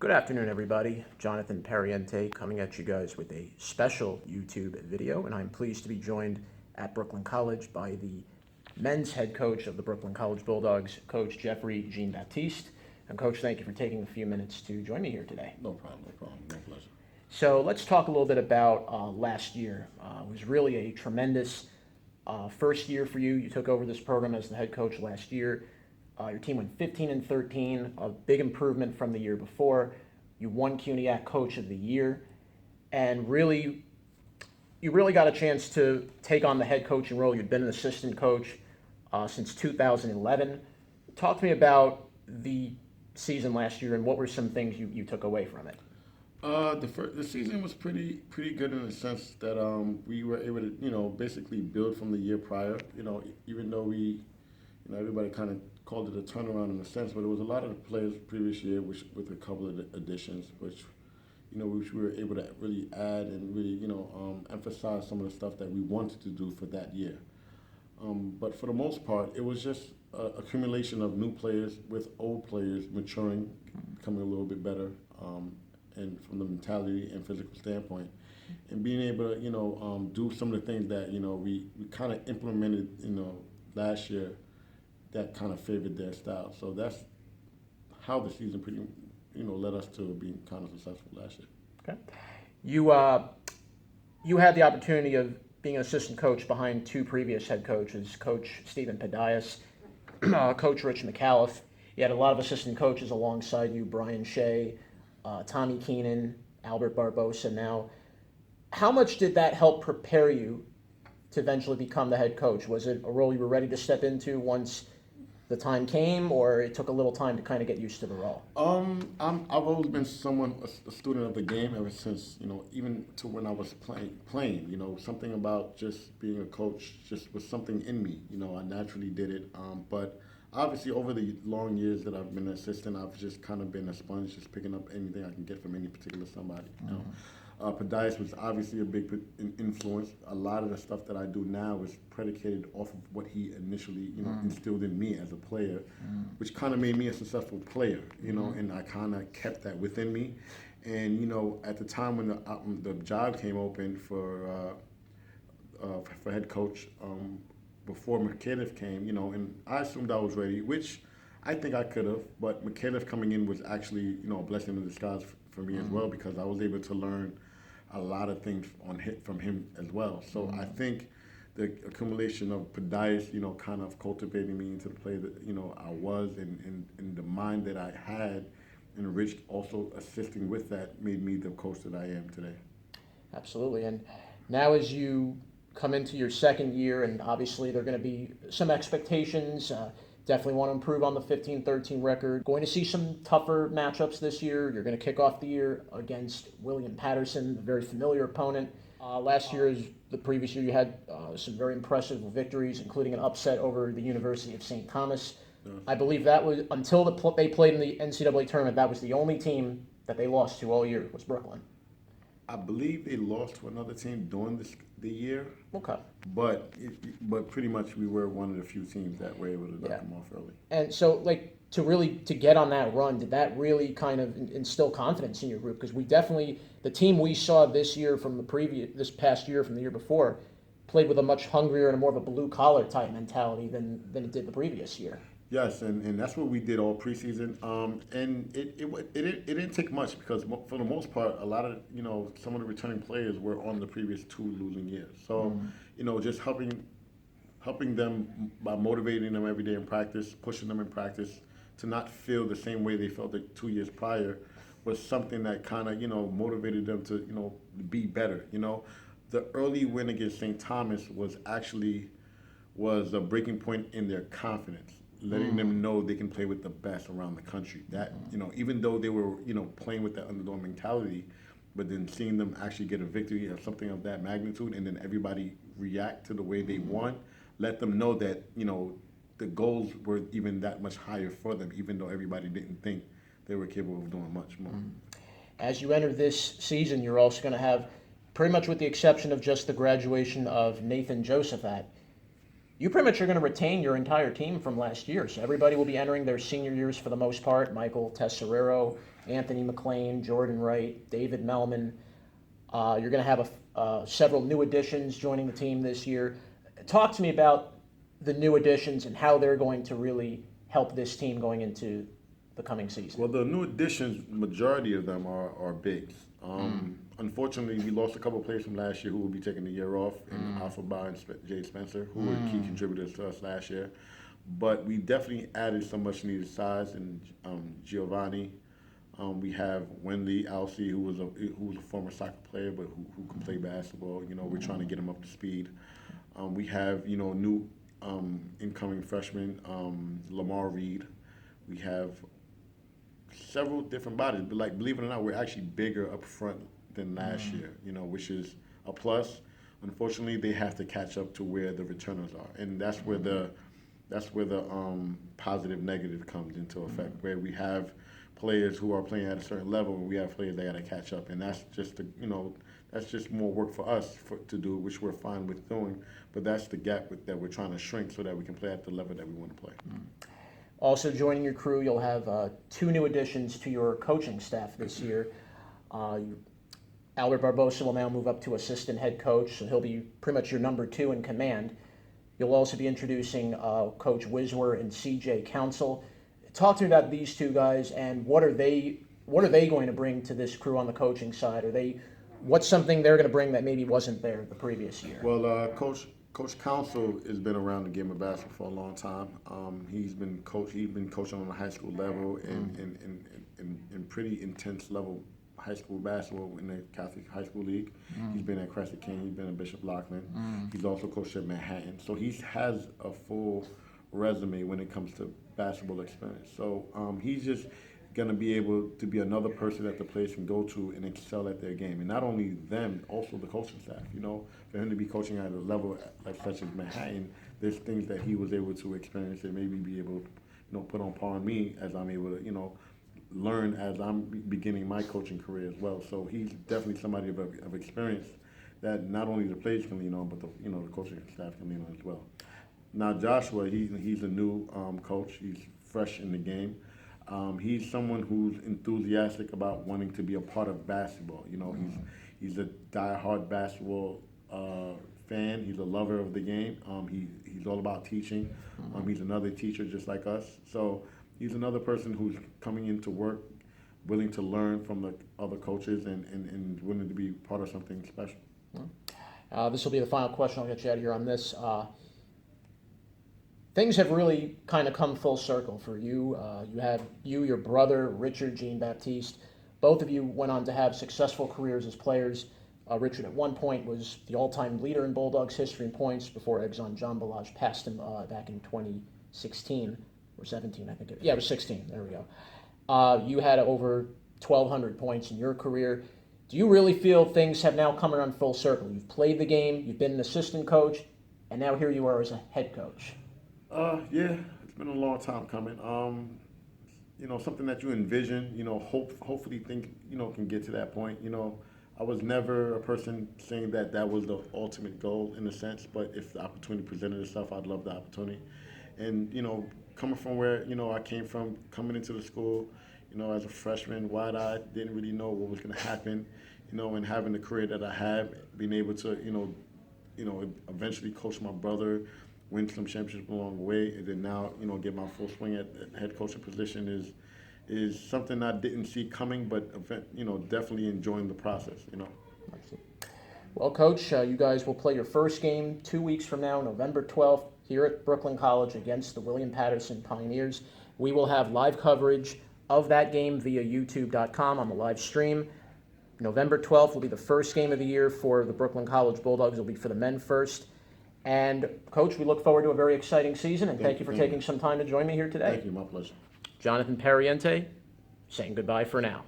Good afternoon, everybody. Jonathan Pariente coming at you guys with a special YouTube video, and I'm pleased to be joined at Brooklyn College by the men's head coach of the Brooklyn College Bulldogs, Coach Jeffrey Jean Baptiste. And Coach, thank you for taking a few minutes to join me here today. No problem, no pleasure. So let's talk a little bit about last year. It was really a tremendous first year for you. You took over this program as the head coach last year. Your team went 15-13, a big improvement from the year before. You won CUNYAC Coach of the Year, and you really got a chance to take on the head coaching role. You'd been an assistant coach since 2011. Talk to me about the season last year and what were some things you took away from it. The season was pretty good in the sense that we were able to basically build from the year prior. Even though everybody kind of called it a turnaround in a sense, but it was a lot of the players previous year, which with a couple of additions, which we were able to really add and really emphasize some of the stuff that we wanted to do for that year. But for the most part, it was just an accumulation of new players with old players maturing, becoming a little bit better, and from the mentality and physical standpoint, and being able to do some of the things that we kind of implemented last year that kind of favored their style. So that's how the season pretty led us to being kind of successful last year. Okay, you had the opportunity of being an assistant coach behind two previous head coaches, Coach Stephen Padias, Coach Rich McAuliffe. You had a lot of assistant coaches alongside you, Brian Shea, Tommy Keenan, Albert Barbosa now. How much did that help prepare you to eventually become the head coach? Was it a role you were ready to step into once the time came, or it took a little time to kind of get used to the role? I've always been a student of the game ever since, even to when I was playing. Something about just being a coach just was something in me. I naturally did it. But obviously, over the long years that I've been an assistant, I've just kind of been a sponge, just picking up anything I can get from any particular somebody. Padias was obviously a big influence. A lot of the stuff that I do now is predicated off of what he initially, instilled in me as a player, which kind of made me a successful player, and I kind of kept that within me. And, at the time when the job came open for head coach, before McAuliffe came, and I assumed I was ready, which I think I could have, but McAuliffe coming in was actually, a blessing in disguise for me as well, because I was able to learn a lot of things from him as well. So I think the accumulation of Padias, kind of cultivating me into the player that, I was, and the mind that I had, and Rich also assisting with that, made me the coach that I am today. Absolutely. And now as you come into your second year, and obviously there are going to be some expectations, definitely want to improve on the 15-13 record. Going to see some tougher matchups this year. You're going to kick off the year against William Patterson, a very familiar opponent. Last year, as the previous year, you had some very impressive victories, including an upset over the University of St. Thomas. I believe that was, until they played in the NCAA tournament, that was the only team that they lost to all year, was Brooklyn. I believe they lost to another team during the year. Okay. But pretty much we were one of the few teams that were able to knock them off early. And so, to get on that run, did that really kind of instill confidence in your group? Because the team we saw this year this past year from the year before, played with a much hungrier and more of a blue collar type mentality than it did the previous year. Yes, and that's what we did all preseason. And it didn't take much, because for the most part, a lot of some of the returning players were on the previous two losing years. So just helping them by motivating them every day in practice, pushing them in practice to not feel the same way they felt the 2 years prior, was something that kind of motivated them to be better. The early win against St. Thomas was a breaking point in their confidence, letting them know they can play with the best around the country. That, even though they were, playing with that underdog mentality, but then seeing them actually get a victory or something of that magnitude, and then everybody react to the way they won, let them know that, the goals were even that much higher for them, even though everybody didn't think they were capable of doing much more. As you enter this season, you're also going to have, pretty much with the exception of just the graduation of Nathan Josephat, you pretty much are going to retain your entire team from last year. So everybody will be entering their senior years for the most part. Michael Tesserero, Anthony McLean, Jordan Wright, David Melman. You're going to have several new additions joining the team this year. Talk to me about the new additions and how they're going to really help this team going into the coming season. Well, the new additions, majority of them are bigs. Unfortunately, we lost a couple of players from last year who will be taking the year off, in Alpha and Jay Spencer, who were key contributors to us last year. But we definitely added some much needed size in Giovanni. We have Wendy Alcee, who was a former soccer player, but who can play basketball. We're trying to get him up to speed. We have new incoming freshman, Lamar Reed. We have several different bodies, but believe it or not, we're actually bigger up front than last year, which is a plus. Unfortunately, they have to catch up to where the returners are, and that's where the positive negative comes into effect, where we have players who are playing at a certain level, and we have players that got to catch up, and that's just that's just more work for us to do, which we're fine with doing. But that's the gap that we're trying to shrink so that we can play at the level that we want to play. Also joining your crew, you'll have 2 new additions to your coaching staff this year. Albert Barbosa will now move up to assistant head coach, so he'll be pretty much your number 2 in command. You'll also be introducing Coach Wiswer and CJ Council. Talk to me about these 2 guys and what are they going to bring to this crew on the coaching side? What's something they're going to bring that maybe wasn't there the previous year? Well, Coach Council has been around the game of basketball for a long time. He's been coaching on the high school level and pretty intense level high school basketball in the Catholic High School League. He's been at Crescent King. He's been at Bishop Loughlin. He's also coached at Manhattan. So he has a full resume when it comes to basketball experience. So he's just going to be able to be another person that the players can go to and excel at their game. And not only them, also the coaching staff. For him to be coaching at a level such as Manhattan, there's things that he was able to experience and maybe be able to put on par on me as I'm able to learn as I'm beginning my coaching career as well. So he's definitely somebody of experience that not only the players can lean on, but the coaching staff can lean on as well. Now Joshua, he's a new coach. He's fresh in the game. He's someone who's enthusiastic about wanting to be a part of basketball. He's a diehard basketball fan. He's a lover of the game. He's all about teaching. He's another teacher just like us. So he's another person who's coming into work, willing to learn from the other coaches and willing to be part of something special. This will be the final question. I'll get you out of here on this. Things have really kind of come full circle for you. You have your brother, Richard Jean Baptiste. Both of you went on to have successful careers as players. Richard at one point was the all-time leader in Bulldogs history in points before Exxon John Balaj passed him back in 2016 or 17, I think. It was 16. There we go. You had over 1,200 points in your career. Do you really feel things have now come around full circle? You've played the game, you've been an assistant coach, and now here you are as a head coach. Yeah, it's been a long time coming. Something that you envision, hopefully things, can get to that point. I was never a person saying that was the ultimate goal in a sense, but if the opportunity presented itself, I'd love the opportunity. And, coming from where, I came from, coming into the school, as a freshman, wide-eyed, didn't really know what was going to happen, and having the career that I have, being able to, eventually coach my brother, win some championships along the way, and then now, get my full swing at the head coaching position is something I didn't see coming, but definitely enjoying the process. Well, Coach, you guys will play your first game 2 weeks from now, November 12th, here at Brooklyn College against the William Patterson Pioneers. We will have live coverage of that game via YouTube.com on the live stream. November 12th will be the first game of the year for the Brooklyn College Bulldogs. It will be for the men first. And, Coach, we look forward to a very exciting season, and thank you for taking some time to join me here today. Thank you. My pleasure. Jonathan Pariente saying goodbye for now.